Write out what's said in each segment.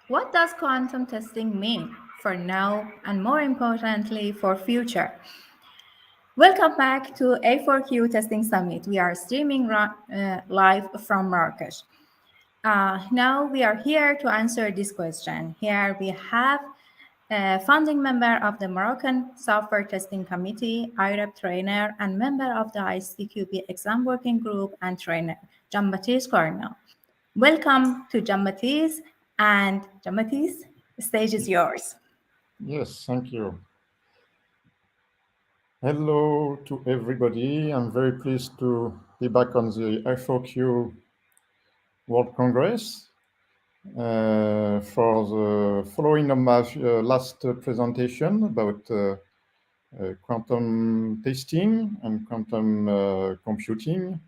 What does quantum testing mean for now and more importantly for future? Welcome back to A4Q Testing Summit. We are streaming live from Marrakesh. Now we are here to answer this question. Here we have a founding member of the Moroccan Software Testing Committee, IREP trainer, and member of the ICQB exam working group and trainer, Jean-Baptiste Croigneau. Welcome to Jean-Baptiste. And Jean-Baptiste, the stage is yours. Yes, thank you. Hello to everybody. I'm very pleased to be back on the A4Q World Congress for the following of my last presentation about quantum testing and quantum computing.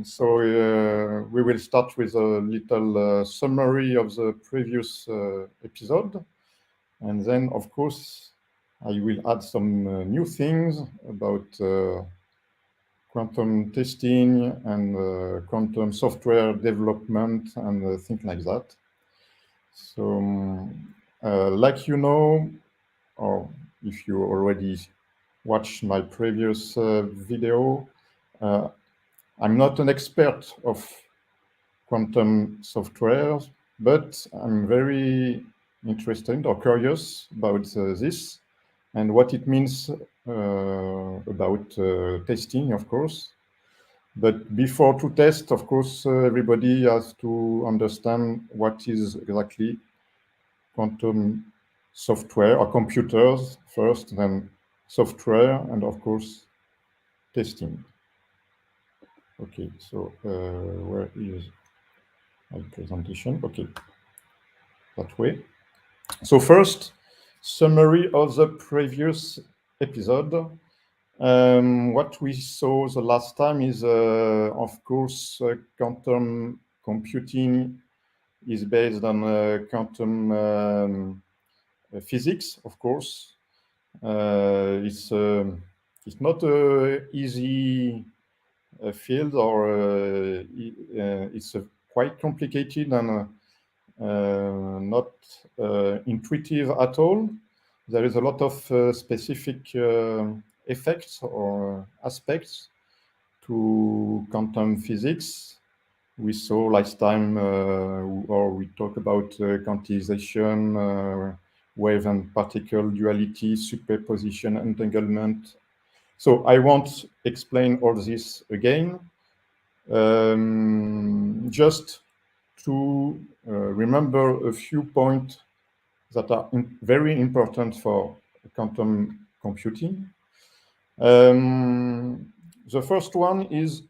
So we will start with a little summary of the previous episode, and then, of course, I will add some new things about quantum testing and quantum software development and things like that. So, like you know, or if you already watched my previous video, I'm not an expert of quantum software, but I'm very interested or curious about this and what it means about testing, of course. But before to test, of course, everybody has to understand what is exactly quantum software or computers first, then software, and of course, testing. Okay, so where is my presentation? Okay, that way. So first, summary of the previous episode. What we saw the last time is, of course, quantum computing is based on quantum physics, of course. It's not an easy field, or it's quite complicated and not intuitive at all. There is a lot of specific effects or aspects to quantum physics. We saw last time, or we talked about quantization, wave and particle duality, superposition, entanglement. So I won't explain all this again. Just to remember a few points that are very important for quantum computing. The first one is,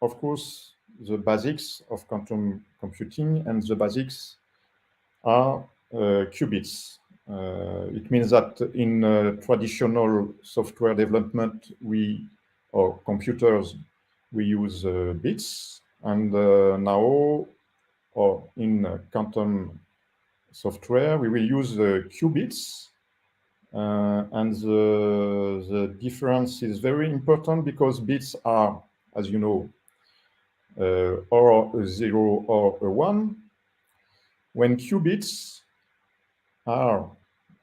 of course, the basics of quantum computing, and the basics are qubits. It means that in traditional software development, or computers, we use bits, and now, or in quantum software, we will use qubits. And the difference is very important because bits are, as you know, or a 0 or a 1. When qubits are,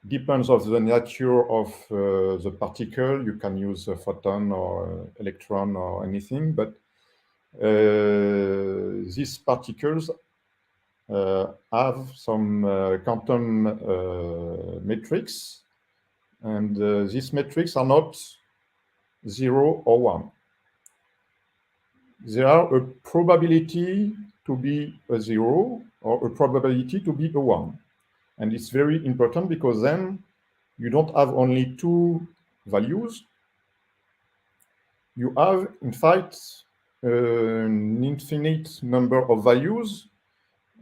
depends on the nature of the particle, you can use a photon or electron or anything, but these particles have some quantum metrics, and these metrics are not 0 or 1. There are a probability to be a 0 or a probability to be a 1. And it's very important because then you don't have only two values. You have, in fact, an infinite number of values.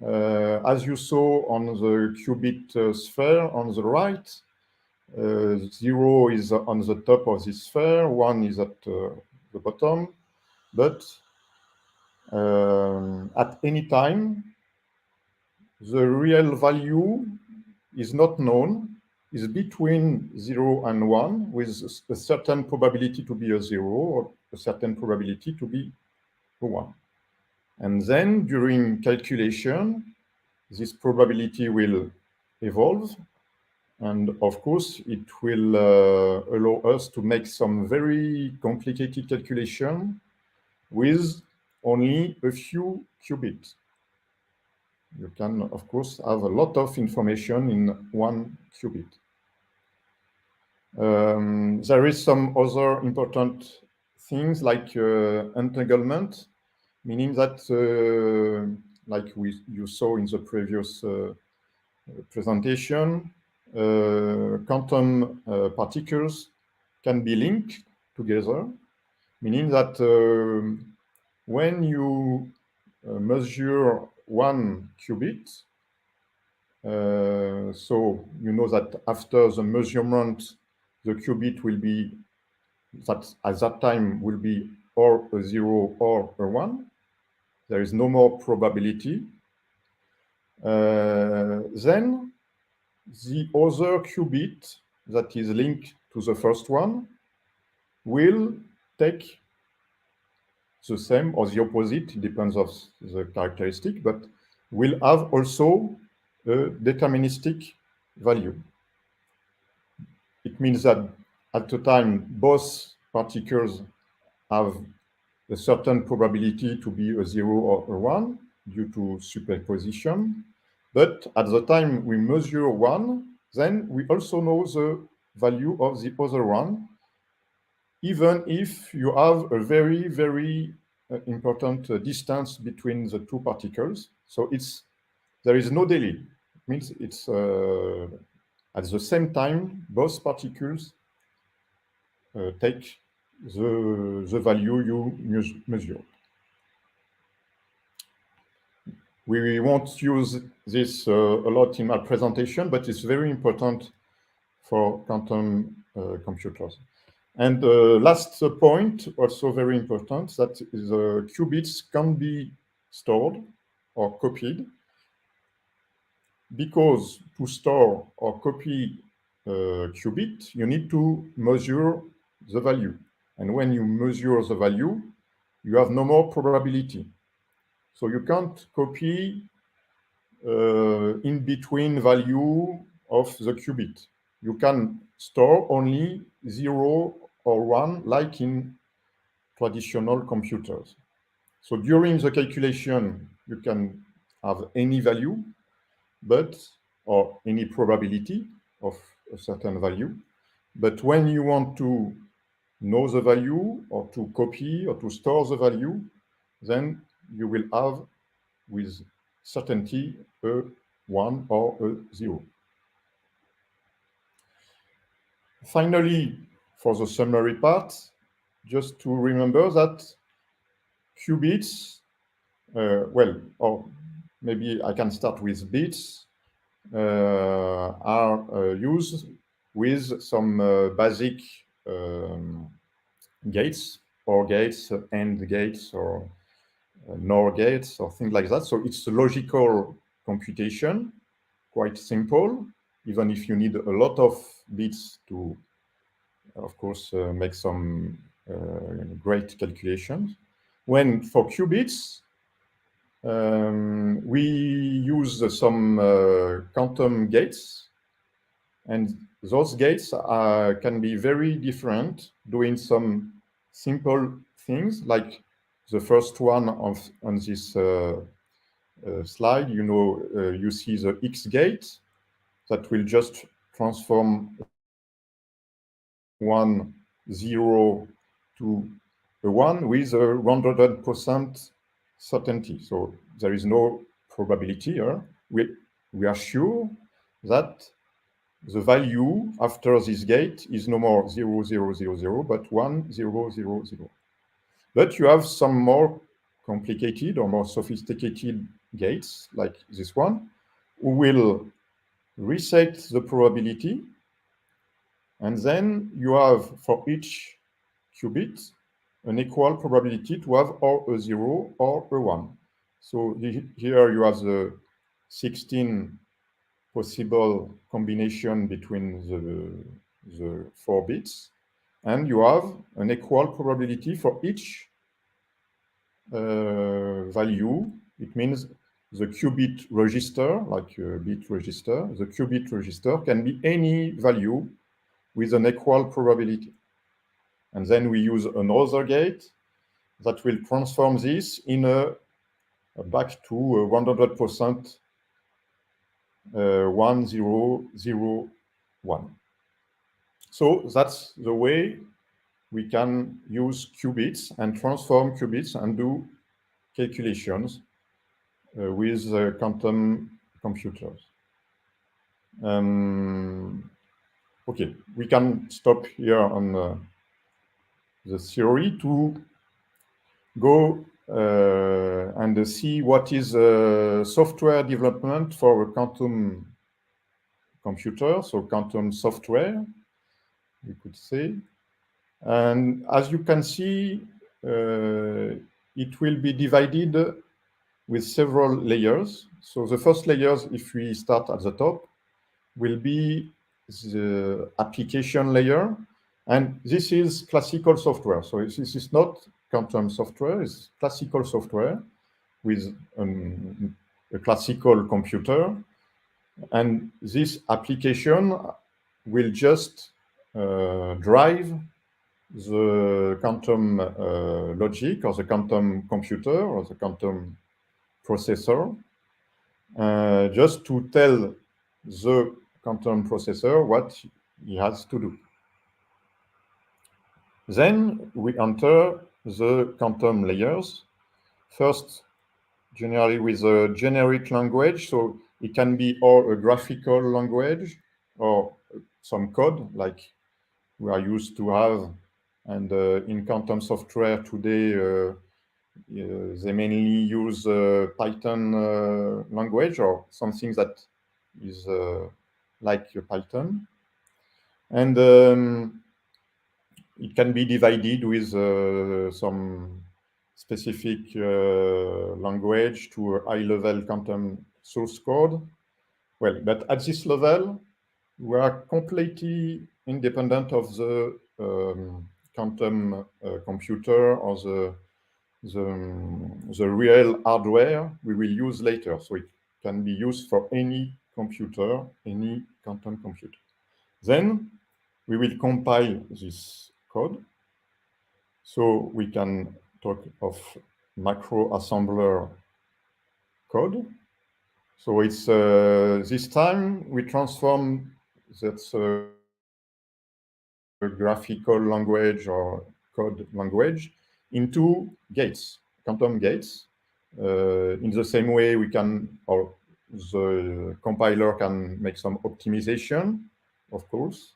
As you saw on the qubit sphere on the right, 0 is on the top of this sphere, 1 is at the bottom, but at any time, the real value is not known, is between 0 and 1, with a certain probability to be a 0 or a certain probability to be a 1. And then during calculation, this probability will evolve. And of course, it will allow us to make some very complicated calculation with only a few qubits. You can, of course, have a lot of information in one qubit. There is some other important things like entanglement, meaning that, like you saw in the previous presentation, quantum particles can be linked together, meaning that when you measure one qubit, so you know that after the measurement, the qubit will be, that at that time will be or a 0 or a 1. There is no more probability. Then the other qubit that is linked to the first one will take the same or the opposite, it depends on the characteristic, but will have also a deterministic value. It means that at the time both particles have a certain probability to be a 0 or a 1 due to superposition. But at the time we measure one, then we also know the value of the other one, even if you have a very, very important distance between the two particles. So there is no delay. It means it's at the same time, both particles take the value you measure. We won't use this a lot in our presentation, but it's very important for quantum computers. And last point, also very important, that the qubits can be stored or copied, because to store or copy a qubit, you need to measure the value. And when you measure the value, you have no more probability. So you can't copy in between value of the qubit. You can store only 0 or 1, like in traditional computers. So during the calculation, you can have any value, or any probability of a certain value. But when you want to know the value or to copy or to store the value, then you will have with certainty a 1 or a 0. Finally, for the summary part, just to remember that qubits, or maybe I can start with bits, are used with some basic gates, OR gates, AND gates, or NOR gates, or things like that. So it's a logical computation, quite simple, even if you need a lot of bits to, of course, make some great calculations. When for qubits, we use some quantum gates, and those gates can be very different, doing some simple things, like the first one on this slide. You see the X gate that will just transform 1, 0 to a 1 with a 100% certainty. So there is no probability here. We are sure that the value after this gate is no more 0, 0, 0, 0, but 1, 0, 0, 0. But you have some more complicated or more sophisticated gates, like this one, who will reset the probability. And then you have, for each qubit, an equal probability to have or a 0 or a 1. So here you have the 16 possible combination between the 4 bits, and you have an equal probability for each value. It means the qubit register, like a bit register, the qubit register can be any value with an equal probability. And then we use another gate that will transform this in a back to 100% 1001. So that's the way we can use qubits and transform qubits and do calculations with quantum computers. Okay, we can stop here on the theory to go and see what is software development for a quantum computer, so quantum software, we could say. And as you can see, it will be divided with several layers. So the first layers, if we start at the top, will be the application layer. And this is classical software. So this is not quantum software, it's classical software with a classical computer. And this application will just drive the quantum logic or the quantum computer or the quantum processor, just to tell the quantum processor what he has to do. Then we enter the quantum layers. First, generally with a generic language, so it can be or a graphical language or some code like we are used to have. And in quantum software today, they mainly use Python language or something that is like Python. And it can be divided with some specific language to a high-level quantum source code. Well, but at this level, we are completely independent of the quantum computer or the real hardware we will use later. So it can be used for any computer, any quantum computer. Then we will compile this code. So we can talk of macro assembler code. So it's this time we transform that graphical language or code language into gates, quantum gates. In the same way we can, or the compiler can make some optimization, of course.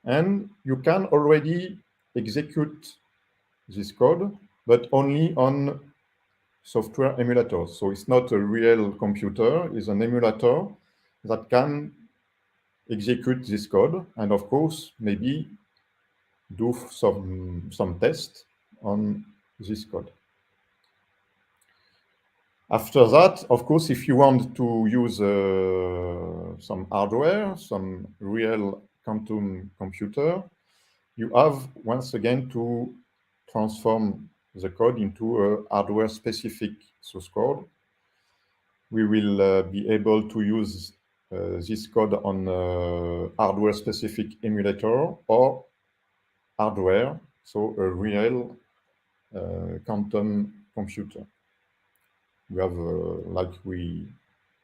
And you can already execute this code, but only on software emulators. So it's not a real computer, it's an emulator that can execute this code and, of course, maybe do some tests on this code. After that, of course, if you want to use some hardware, some real quantum computer, you have once again to transform the code into a hardware-specific source code. We will be able to use this code on a hardware-specific emulator or hardware, so a real quantum computer. We have, like we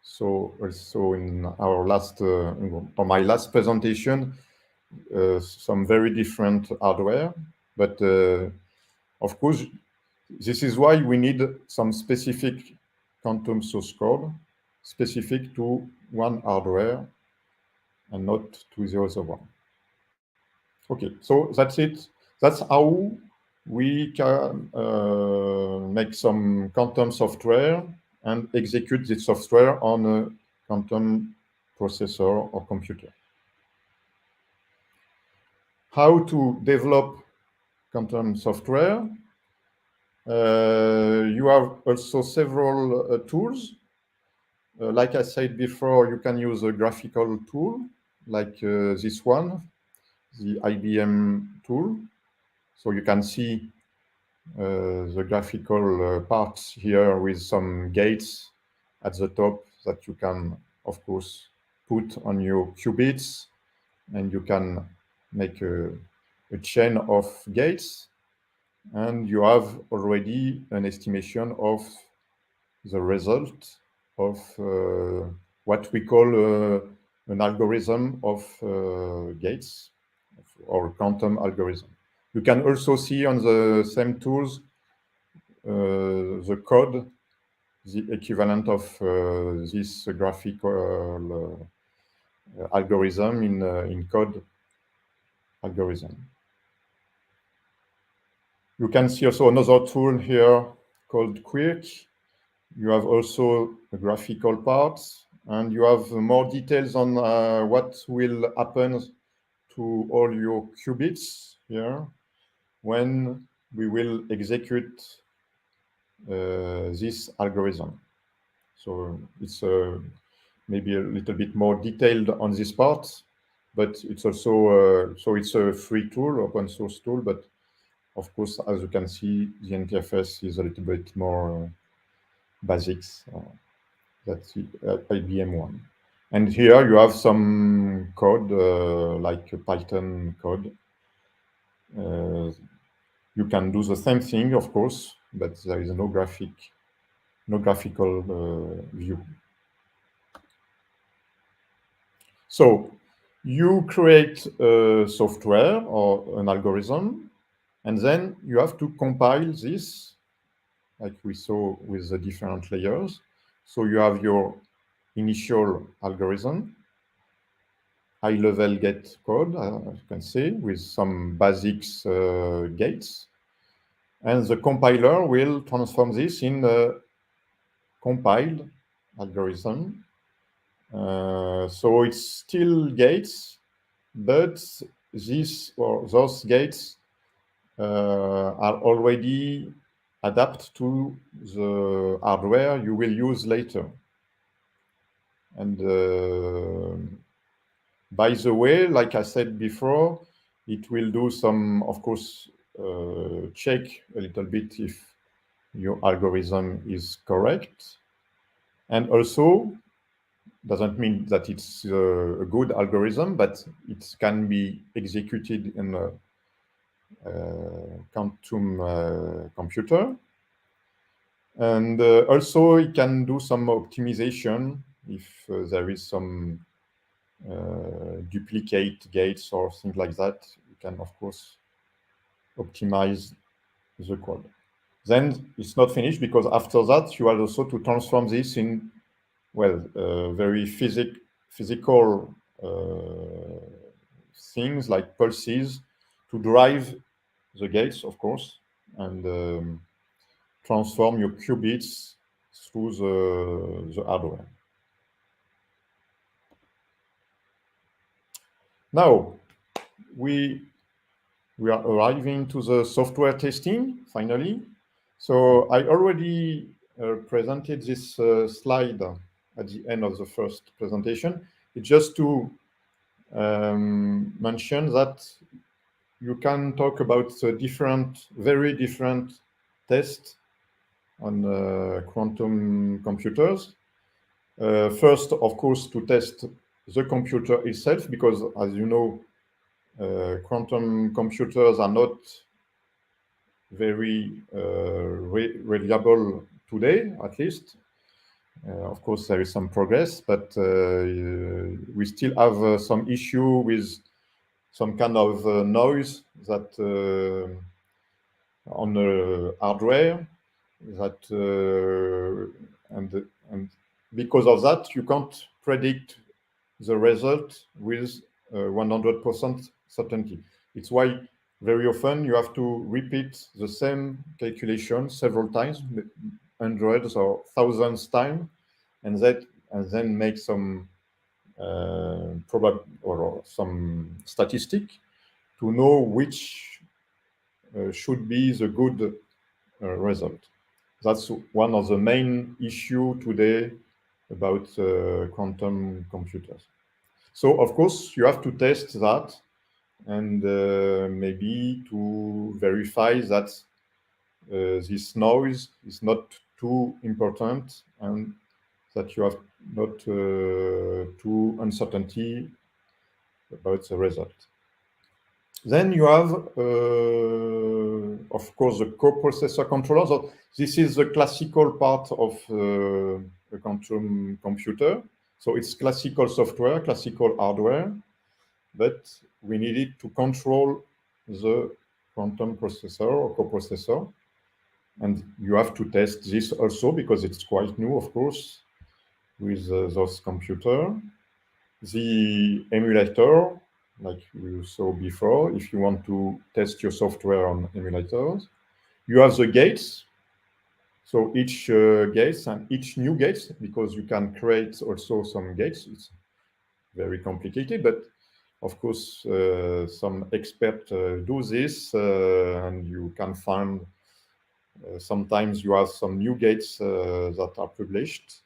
saw also in our last, or my last presentation, some very different hardware, but of course, this is why we need some specific quantum source code specific to one hardware and not to the other one. Okay, so that's it. That's how we can make some quantum software and execute this software on a quantum processor or computer. How to develop quantum software? You have also several tools. like I said before, you can use a graphical tool like this one, the IBM tool. So you can see the graphical parts here with some gates at the top that you can, of course, put on your qubits, and you can make a chain of gates, and you have already an estimation of the result of what we call an algorithm of gates, or quantum algorithm. You can also see on the same tools the code, the equivalent of this graphical algorithm in code algorithm. You can see also another tool here called Quirk. You have also a graphical part, and you have more details on what will happen to all your qubits here when we will execute this algorithm. So it's maybe a little bit more detailed on this part, but it's also so it's a free tool, open source tool, but of course, as you can see, the interface is a little bit more basics. That's the IBM one. And here you have some code, like Python code. You can do the same thing, of course, but there is no graphical view. So you create a software or an algorithm, and then you have to compile this, like we saw with the different layers. So you have your initial algorithm, high-level gate code, as you can see, with some basics gates. And the compiler will transform this in a compiled algorithm. So it's still gates, but those gates are already adapted to the hardware you will use later. And by the way, like I said before, it will do some, of course, check a little bit if your algorithm is correct. And also, doesn't mean that it's a good algorithm, but it can be executed in a quantum computer. And also, it can do some optimization if there is some duplicate gates or things like that. You can, of course, optimize the code. Then it's not finished, because after that, you have also to transform this in, well, very physical things like pulses to drive the gates, of course, and transform your qubits through the hardware. Now, we are arriving to the software testing, finally. So I already presented this slide at the end of the first presentation. It's just to mention that you can talk about very different tests on quantum computers. First, of course, to test the computer itself, because as you know, quantum computers are not very reliable today, at least. Of course, there is some progress, but we still have some issue with some kind of noise that on the hardware, that and because of that, you can't predict the result with 100% certainty. It's why very often you have to repeat the same calculation several times, hundreds or thousands times, and then make some or some statistic to know which should be the good result. That's one of the main issue today about quantum computers. So of course you have to test that and maybe to verify that this noise is not too important and that you have not too uncertainty about the result. Then you have, of course, the coprocessor controller. So this is the classical part of a quantum computer. So it's classical software, classical hardware, but we needed to control the quantum processor or coprocessor. And you have to test this also because it's quite new, of course, with those computers. The emulator, like you saw before, if you want to test your software on emulators. You have the gates. So each gates and each new gates, because you can create also some gates. It's very complicated, but of course, some experts do this, and you can find sometimes you have some new gates that are published.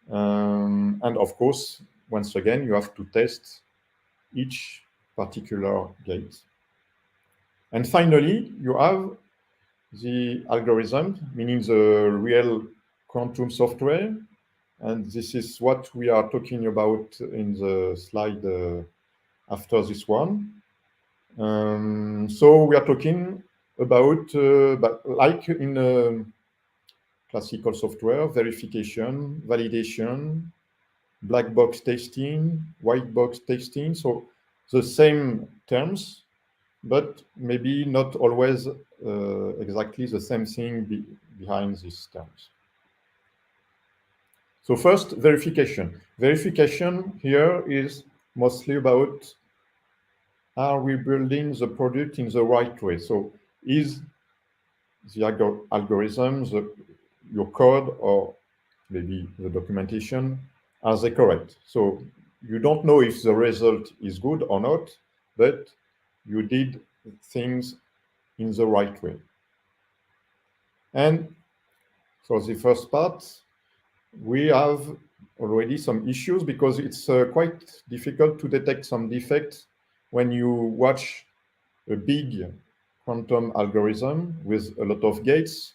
And of course, once again, you have to test each particular gate. And finally, you have the algorithm, meaning the real quantum software. And this is what we are talking about in the slide after this one. So we are talking about, but like in classical software, verification, validation, black box testing, white box testing. So the same terms, but maybe not always exactly the same thing behind these terms. So first, verification. Verification here is mostly about, are we building the product in the right way? So is the algorithm, your code, or maybe the documentation, are they correct? So you don't know if the result is good or not, but you did things in the right way. And for the first part, we have already some issues because it's quite difficult to detect some defects when you watch a big quantum algorithm with a lot of gates,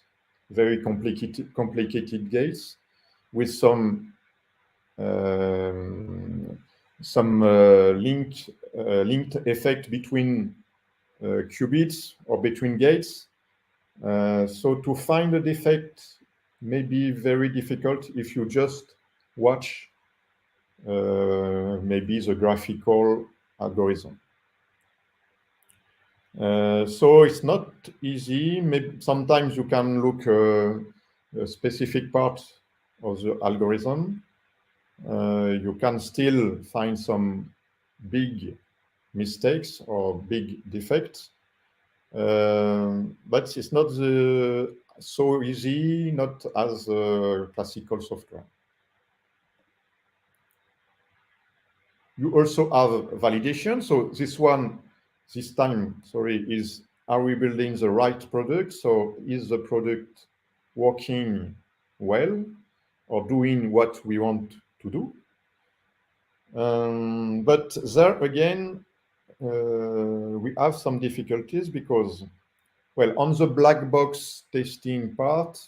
very complicated gates, with some linked effect between qubits or between gates. So to find a defect may be very difficult if you just watch maybe the graphical algorithm. So it's not easy. Maybe sometimes you can look a specific part of the algorithm. You can still find some big mistakes or big defects, but it's not so easy, not as classical software. You also have validation. So this time, is, are we building the right product? So is the product working well or doing what we want to do? But there again, we have some difficulties because, well, on the black box testing part,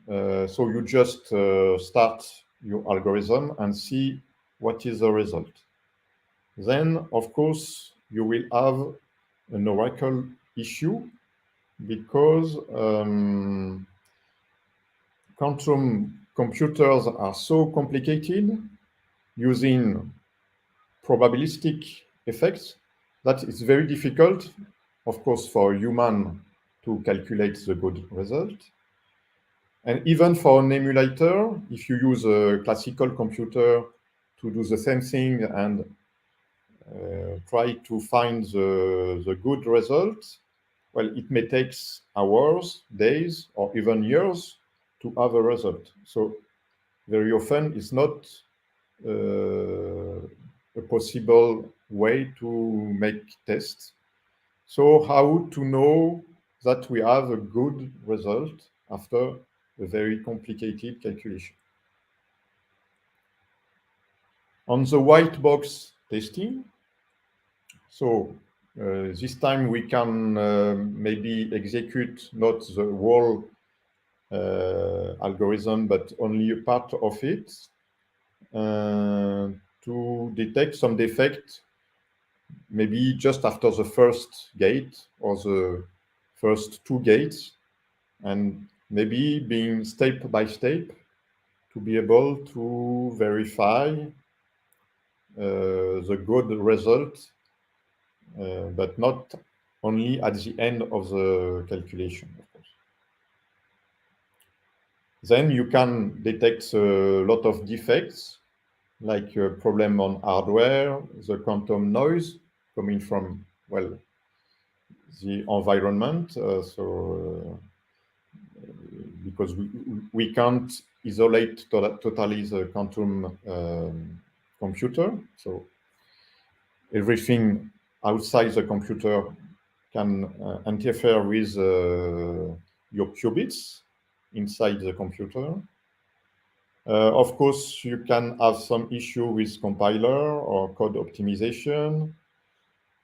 so you just start your algorithm and see what is the result. Then, of course, you will have an oracle issue because quantum computers are so complicated using probabilistic effects that it's very difficult, of course, for a human to calculate the good result. And even for an emulator, if you use a classical computer to do the same thing and try to find the good result, well, it may take hours, days, or even years to have a result. So very often it's not a possible way to make tests. So how to know that we have a good result after a very complicated calculation? On the white box testing, so this time we can maybe execute not the whole algorithm, but only a part of it to detect some defect, maybe just after the first gate or the first two gates, and maybe being step by step to be able to verify the good result, but not only at the end of the calculation, of course. Then you can detect a lot of defects, like a problem on hardware, the quantum noise coming from, well, the environment. Because we can't isolate totally the quantum computer. So everything outside the computer can interfere with your qubits inside the computer. Of course, you can have some issue with compiler or code optimization.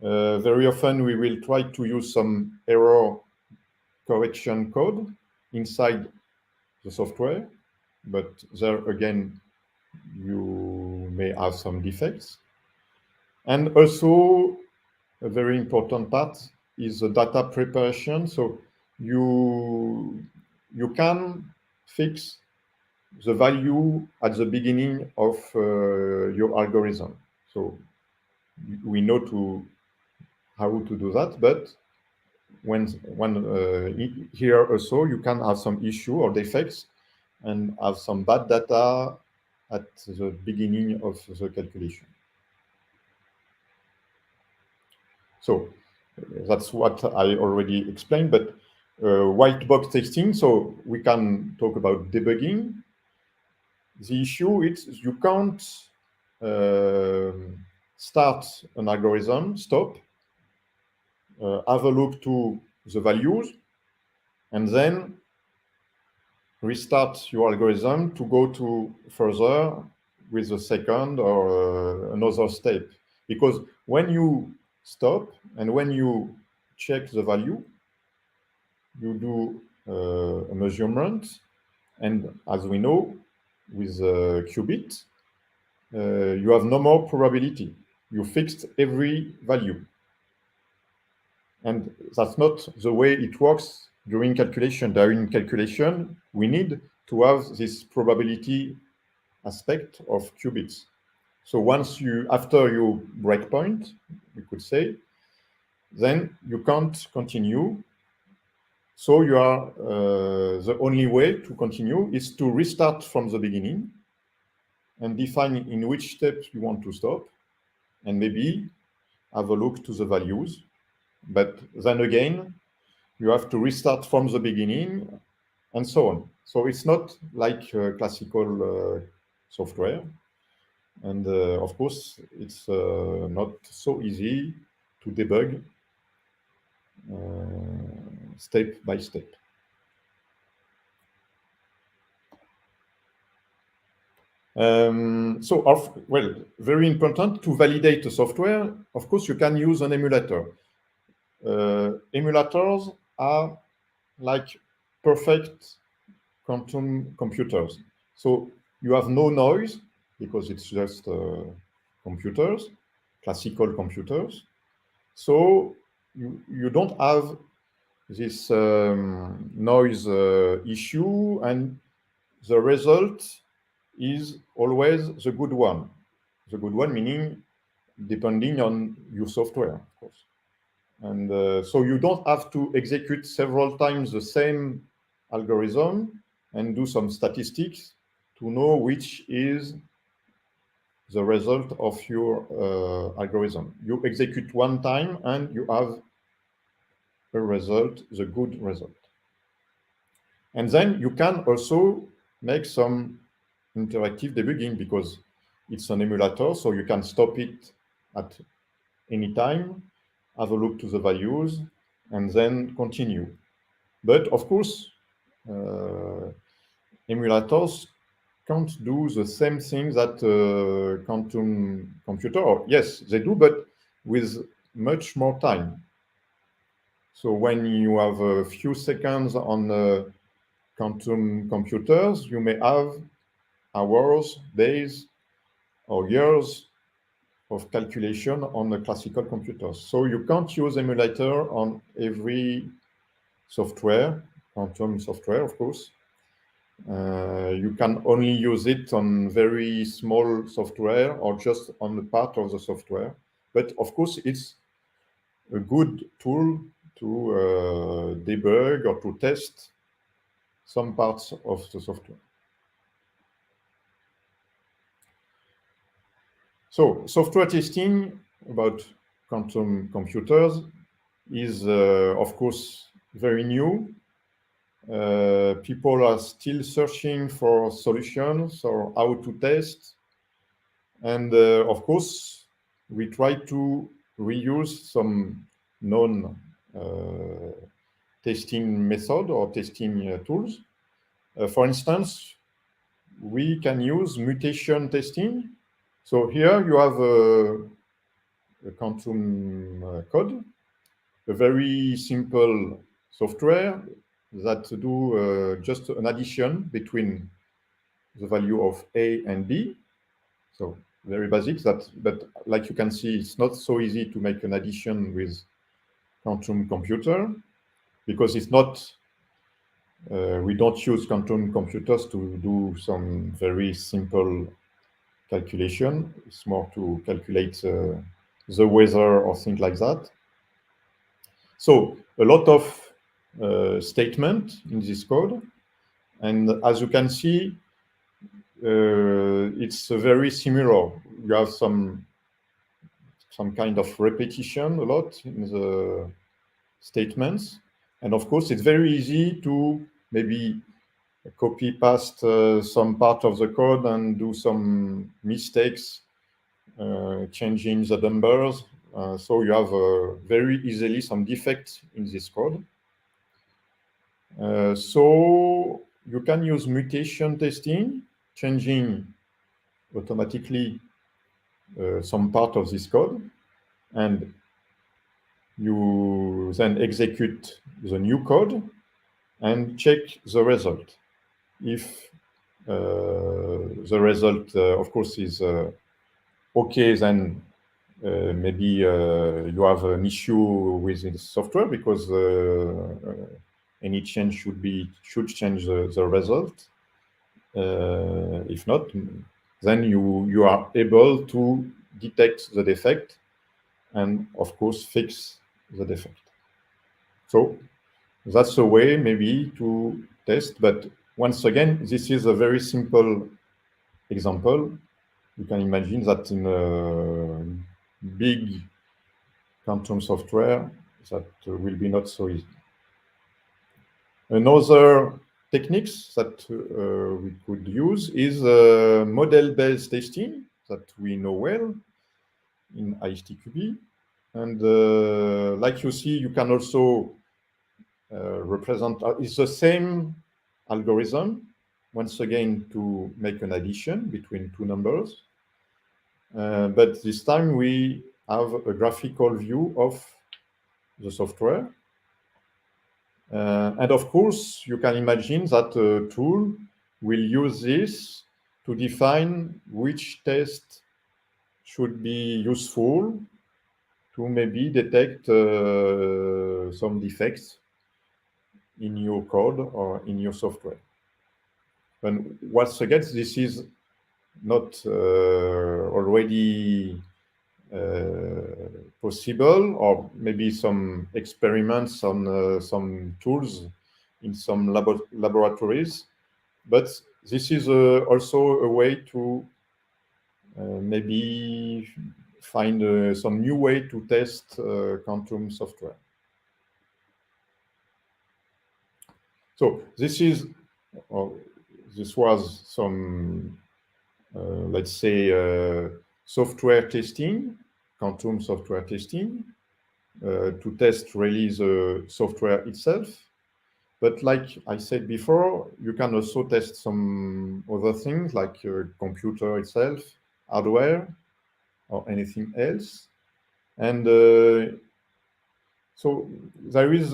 Very often, we will try to use some error correction code inside the software, but there again, you may have some defects. And also, a very important part is the data preparation. So you can fix the value at the beginning of your algorithm. So we know how to do that, but when here also you can have some issue or defects and have some bad data at the beginning of the calculation. So that's what I already explained, but white box testing, so we can talk about debugging. The issue is you can't start an algorithm, stop, have a look to the values, and then restart your algorithm to go to further with the second or another step. Because when you stop and when you check the value, you do a measurement, and as we know, with a qubit, you have no more probability. You fixed every value. And that's not the way it works during calculation. During calculation, we need to have this probability aspect of qubits. So once after your breakpoint, we could say, then you can't continue. So you are the only way to continue is to restart from the beginning and define in which step you want to stop, and maybe have a look to the values. But then again, you have to restart from the beginning, and so on. So it's not like classical software. And of course, it's not so easy to debug step by step. Well, very important to validate the software. Of course, you can use an emulator. Emulators are like perfect quantum computers. So you have no noise because it's just computers, classical computers. So you don't have this noise issue, and the result is always the good one. The good one meaning depending on your software, of course. And so you don't have to execute several times the same algorithm and do some statistics to know which is the result of your algorithm. You execute one time and you have a result, the good result. And then you can also make some interactive debugging because it's an emulator, so you can stop it at any time, have a look to the values, and then continue. But of course, emulators can't do the same thing that quantum computer, or yes, they do, but with much more time. So when you have a few seconds on quantum computers, you may have hours, days, or years of calculation on the classical computers. So you can't use emulator on every software, quantum software, of course. You can only use it on very small software or just on the part of the software. But of course, it's a good tool to debug or to test some parts of the software. So software testing about quantum computers is, of course, very new. People are still searching for solutions or how to test. And of course, we try to reuse some known testing method or testing tools. For instance, we can use mutation testing. So here you have a quantum code, a very simple software that do just an addition between the value of A and B. So very basic, but like you can see, it's not so easy to make an addition with quantum computer because it's not, we don't use quantum computers to do some very simple calculation. It's more to calculate the weather or things like that. So a lot of statement in this code. And as you can see, it's very similar. You have some kind of repetition a lot in the statements. And of course, it's very easy to maybe copy past some part of the code and do some mistakes, changing the numbers. So you have very easily some defects in this code. So you can use mutation testing, changing automatically some part of this code, and you then execute the new code and check the result. If the result, of course, is okay, then maybe you have an issue with the software because any change should change the result. If not, then you are able to detect the defect and, of course, fix the defect. So that's a way maybe to test. But once again, this is a very simple example. You can imagine that in a big quantum software, that will be not so easy. Another techniques that we could use is model-based testing that we know well in ISTQB. And like you see, you can also represent, it's the same algorithm, once again, to make an addition between two numbers. But this time we have a graphical view of the software. And of course, you can imagine that a tool will use this to define which test should be useful to maybe detect some defects in your code or in your software. And once again, this is not already possible, or maybe some experiments on some tools in some laboratories. But this is also a way to maybe find some new way to test quantum software. So this was some, let's say, software testing, quantum software testing, to test really the software itself. But like I said before, you can also test some other things like computer itself, hardware, or anything else. And so there is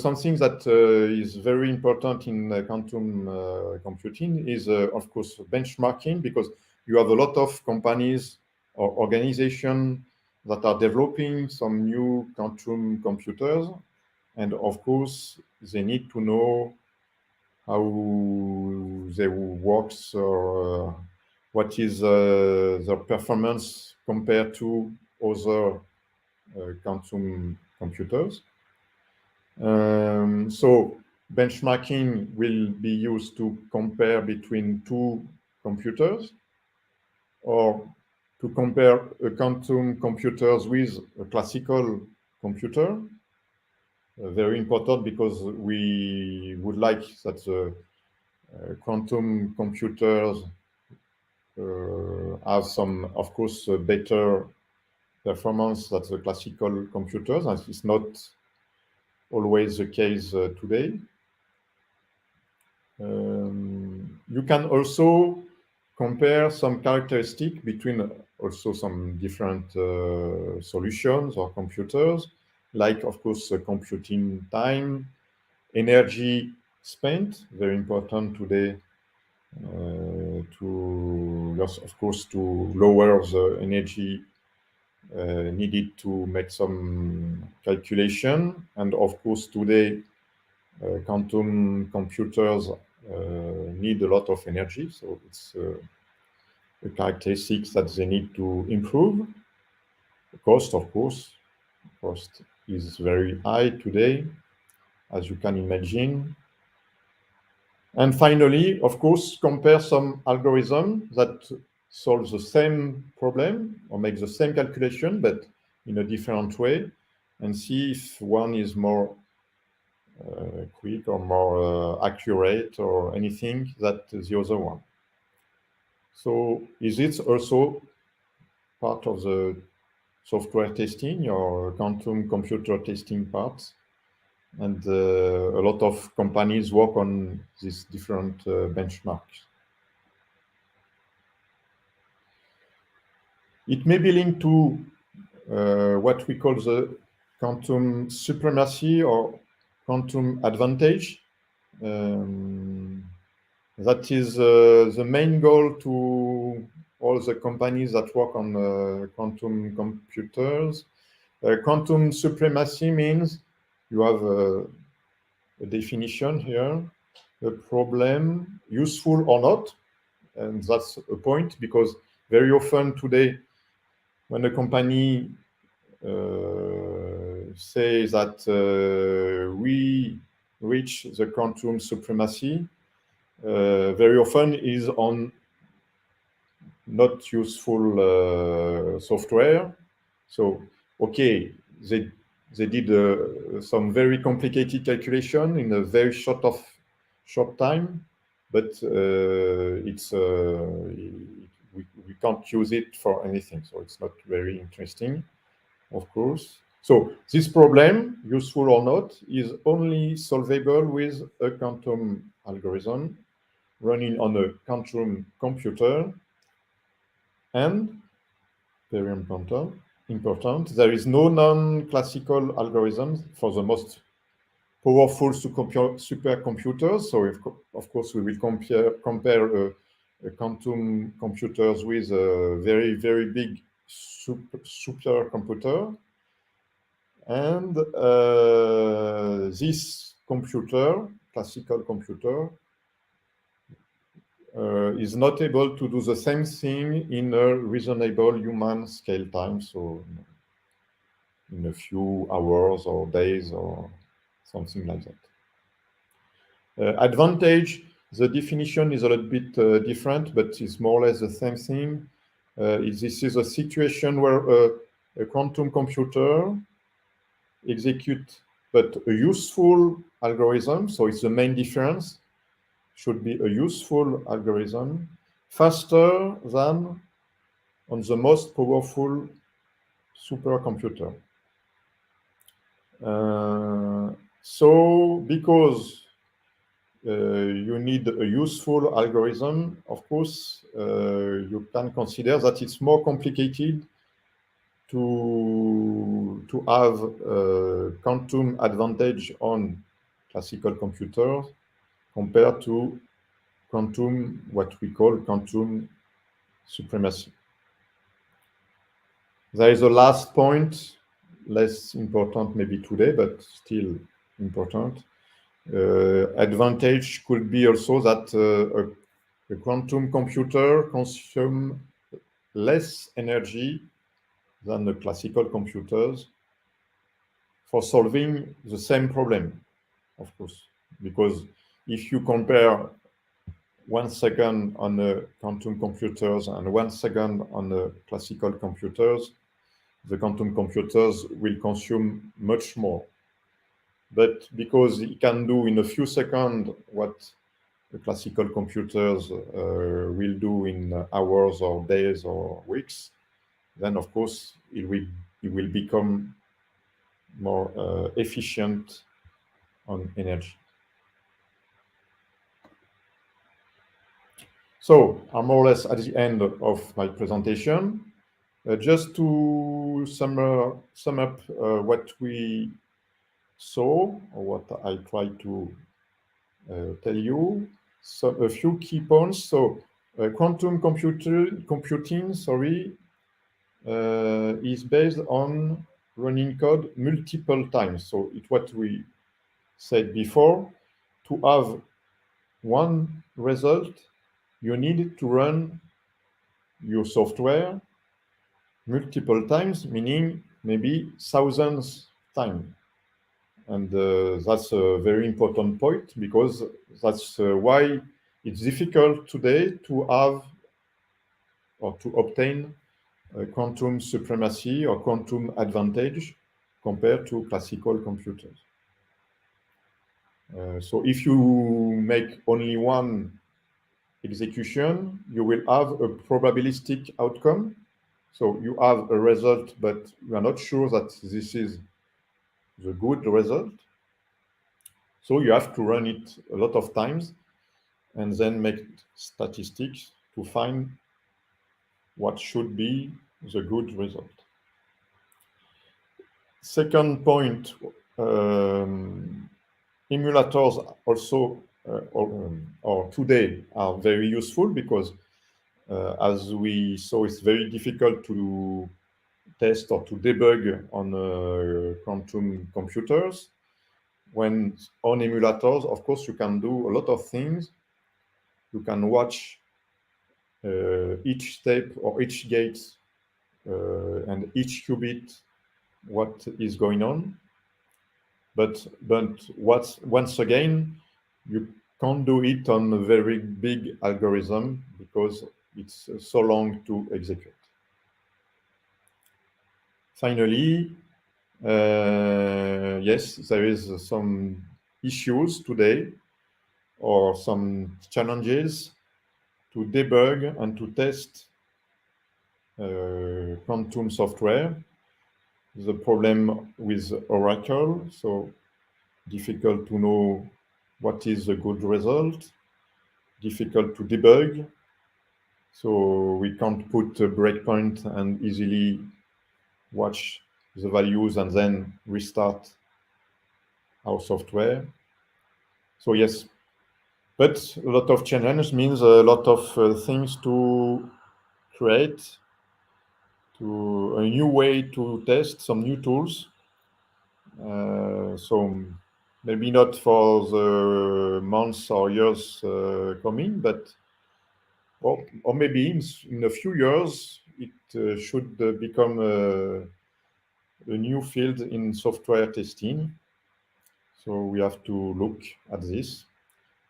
something that is very important in quantum computing is, of course, benchmarking, because you have a lot of companies or organizations that are developing some new quantum computers. And of course, they need to know how they works, or what is their performance compared to other quantum computers. So benchmarking will be used to compare between two computers, or to compare quantum computers with a classical computer. Very important, because we would like that the quantum computers have some, of course, better performance than the classical computers, and it's not always the case today. You can also compare some characteristic between also some different solutions or computers, like, of course, computing time, energy spent, very important today, to, of course, to lower the energy needed to make some calculation. And of course, today, quantum computers need a lot of energy, so it's a characteristic that they need to improve. The cost, of course, cost is very high today, as you can imagine. And finally, of course, compare some algorithm that solves the same problem or make the same calculation, but in a different way, and see if one is more quick or more accurate or anything that the other one. So is it also part of the software testing or quantum computer testing part? And a lot of companies work on these different benchmarks. It may be linked to what we call the quantum supremacy or quantum advantage. That is the main goal to all the companies that work on quantum computers. Quantum supremacy means you have a definition here, a problem, useful or not, and that's a point, because very often today, when a company says that we reach the quantum supremacy, very often is on not useful software. So, okay, they did some very complicated calculation in a very short time, but it's we can't use it for anything, so it's not very interesting, of course. So this problem, useful or not, is only solvable with a quantum algorithm running on a quantum computer. And very important, there is no non-classical algorithm for the most powerful supercomputers. So of course we will compare quantum computers with a very, very big supercomputer. And this computer, classical computer, is not able to do the same thing in a reasonable human scale time, so in a few hours or days or something like that. Advantage, the definition is a little bit different, but it's more or less the same thing. This is a situation where a quantum computer executes but a useful algorithm, so it's the main difference, should be a useful algorithm, faster than on the most powerful supercomputer. So because you need a useful algorithm. Of course, you can consider that it's more complicated to have quantum advantage on classical computers compared to quantum, what we call quantum supremacy. There is a last point, less important maybe today, but still important. Advantage could be also that a quantum computer consumes less energy than the classical computers for solving the same problem, of course. Because if you compare 1 second on the quantum computers and 1 second on the classical computers, the quantum computers will consume much more. But because it can do in a few seconds what the classical computers will do in hours or days or weeks, then of course it will become more efficient on energy. So I'm more or less at the end of my presentation. Just to sum up what we saw, or what I tried to tell you, so a few key points. So quantum computing, is based on running code multiple times. So it's what we said before. To have one result, you need to run your software multiple times, meaning maybe thousands times. And that's a very important point, because that's why it's difficult today to have or to obtain quantum supremacy or quantum advantage compared to classical computers. So if you make only one execution, you will have a probabilistic outcome. So you have a result, but you are not sure that this is the good result. So you have to run it a lot of times and then make statistics to find what should be the good result. Second point, emulators also or today are very useful, because as we saw, it's very difficult to test or to debug on quantum computers. When on emulators, of course, you can do a lot of things. You can watch each step or each gate and each qubit, what is going on. But once again, you can't do it on a very big algorithm because it's so long to execute. Finally, yes, there is some issues today or some challenges to debug and to test quantum software. The problem with Oracle, so difficult to know what is a good result, difficult to debug, so we can't put a breakpoint and easily watch the values and then restart our software. So yes, but a lot of challenge means a lot of things to create, to a new way to test, some new tools. So maybe not for the months or years coming, but or maybe in a few years it should become a new field in software testing. So we have to look at this,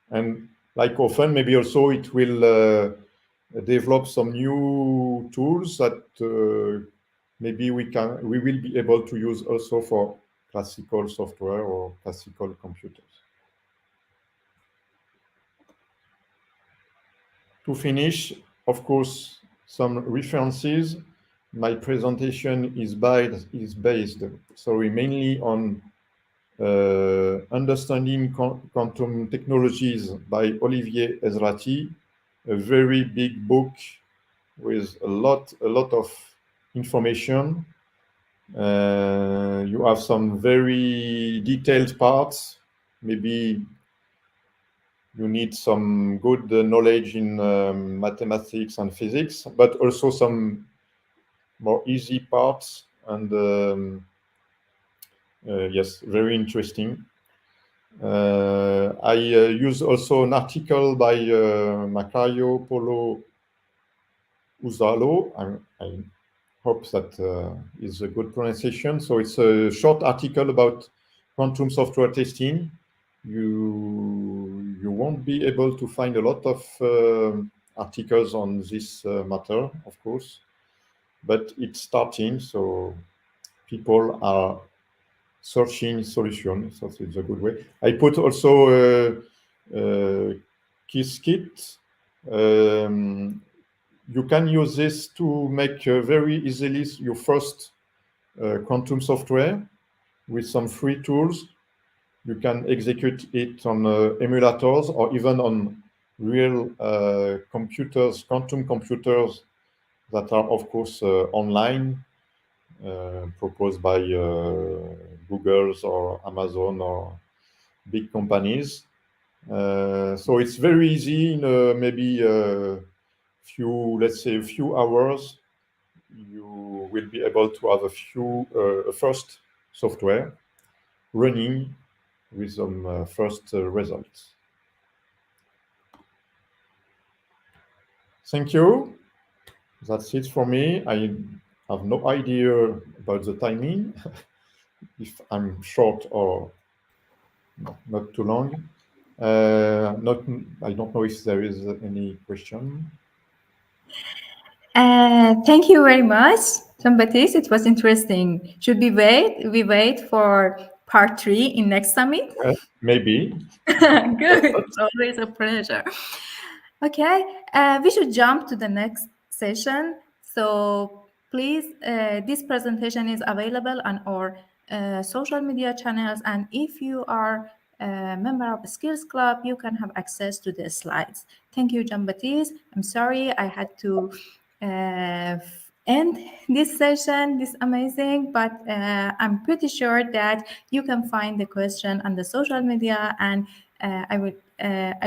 and like often, maybe also it will develop some new tools that maybe we will be able to use also for classical software or classical computers. To finish, of course, some references. My presentation is based, mainly on Understanding Quantum Technologies by Olivier Ezrati, a very big book with a lot of information. You have some very detailed parts. Maybe you need some good knowledge in mathematics and physics, but also some more easy parts. And yes, very interesting. I use also an article by Macario Polo Uzalo. I hope that is a good pronunciation. So it's a short article about quantum software testing. You won't be able to find a lot of articles on this matter, of course, but it's starting, so people are searching solutions. So it's a good way. I put also Qiskit. You can use this to make very easily your first quantum software with some free tools. You can execute it on emulators or even on real computers, quantum computers that are, of course, online, proposed by Google's or Amazon or big companies. So it's very easy in maybe let's say a few hours, you will be able to have a first software running with some first results. Thank you. That's it for me. I have no idea about the timing, if I'm short or not too long. I don't know if there is any question. Thank you very much, Jean-Baptiste. It was interesting. Should we wait for part 3 in next summit? Maybe. Good. It's always a pleasure. Okay, we should jump to the next session. So please, this presentation is available on our social media channels, and if you are a member of the Skills Club, you can have access to the slides. Thank you, Jean-Baptiste. I'm sorry I had to end this session, this amazing, but I'm pretty sure that you can find the question on the social media, and I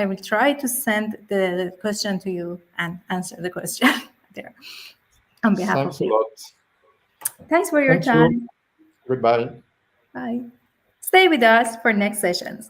will try to send the question to you and answer the question there on behalf Thanks of you. a lot. Thanks for your time. You. Goodbye. Bye. Stay with us for next sessions.